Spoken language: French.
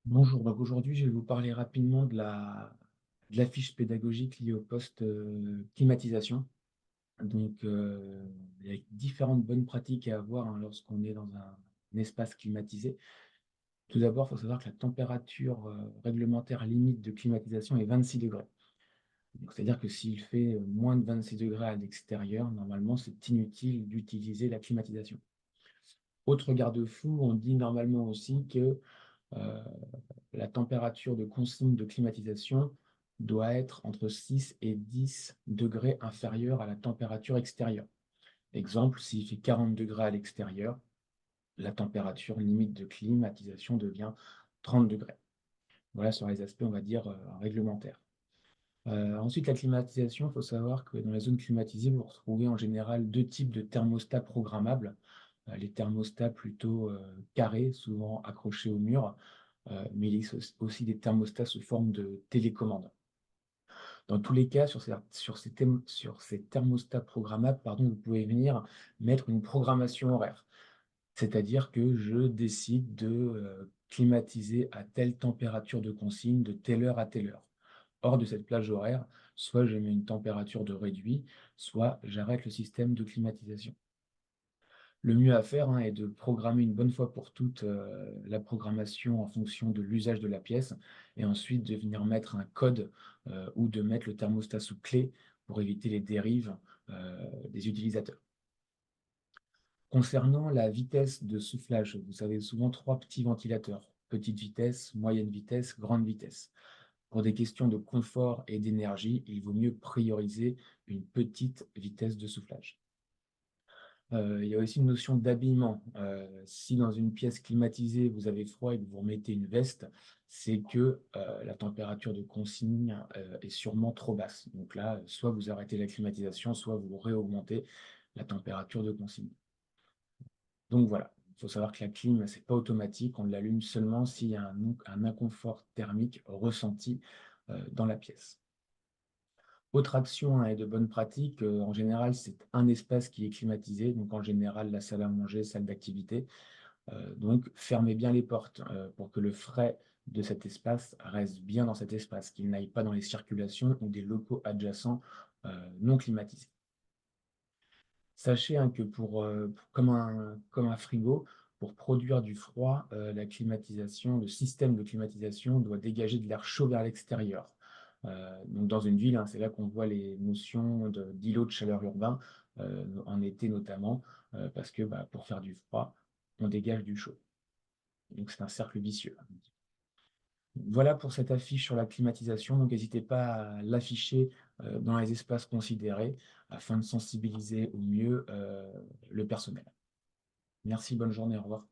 Bonjour, donc aujourd'hui je vais vous parler rapidement de la fiche pédagogique liée au poste climatisation. Donc il y a différentes bonnes pratiques à avoir hein, lorsqu'on est dans un espace climatisé. Tout d'abord, il faut savoir que la température réglementaire limite de climatisation est 26 degrés. Donc, c'est-à-dire que s'il fait moins de 26 degrés à l'extérieur, normalement c'est inutile d'utiliser la climatisation. Autre garde-fou, on dit normalement aussi que euh, la température de consigne de climatisation doit être entre 6 et 10 degrés inférieure à la température extérieure. Exemple, s'il fait 40 degrés à l'extérieur, la température limite de climatisation devient 30 degrés. Voilà sur les aspects, on va dire, réglementaires. Ensuite, la climatisation, il faut savoir que dans les zones climatisées, vous retrouvez en général deux types de thermostats programmables. Les thermostats plutôt carrés, souvent accrochés au mur, mais il existe aussi des thermostats sous forme de télécommande. Dans tous les cas, sur ces thermostats programmables, pardon, vous pouvez venir mettre une programmation horaire. C'est-à-dire que je décide de climatiser à telle température de consigne, de telle heure à telle heure. Hors de cette plage horaire, soit je mets une température de réduit, soit j'arrête le système de climatisation. Le mieux à faire hein, est de programmer une bonne fois pour toutes la programmation en fonction de l'usage de la pièce et ensuite de venir mettre un code ou de mettre le thermostat sous clé pour éviter les dérives des utilisateurs. Concernant la vitesse de soufflage, vous avez souvent trois petits ventilateurs, petite vitesse, moyenne vitesse, grande vitesse. Pour des questions de confort et d'énergie, il vaut mieux prioriser une petite vitesse de soufflage. Il y a aussi une notion d'habillement. Si dans une pièce climatisée, vous avez froid et que vous remettez une veste, c'est que la température de consigne est sûrement trop basse. Donc là, soit vous arrêtez la climatisation, soit vous réaugmentez la température de consigne. Donc voilà, il faut savoir que la clim, c'est pas automatique, on l'allume seulement s'il y a un inconfort thermique ressenti dans la pièce. Autre action hein, et de bonne pratique, en général, c'est un espace qui est climatisé, donc en général la salle à manger, salle d'activité. Donc fermez bien les portes pour que le frais de cet espace reste bien dans cet espace, qu'il n'aille pas dans les circulations ou des locaux adjacents non climatisés. Sachez hein, que comme un frigo, pour produire du froid, la climatisation, le système de climatisation doit dégager de l'air chaud vers l'extérieur. Donc dans une ville, hein, c'est là qu'on voit les notions d'îlots de chaleur urbain, en été notamment, parce que bah, pour faire du froid, on dégage du chaud. Donc c'est un cercle vicieux. Voilà pour cette affiche sur la climatisation. Donc n'hésitez pas à l'afficher dans les espaces considérés afin de sensibiliser au mieux le personnel. Merci, bonne journée, au revoir.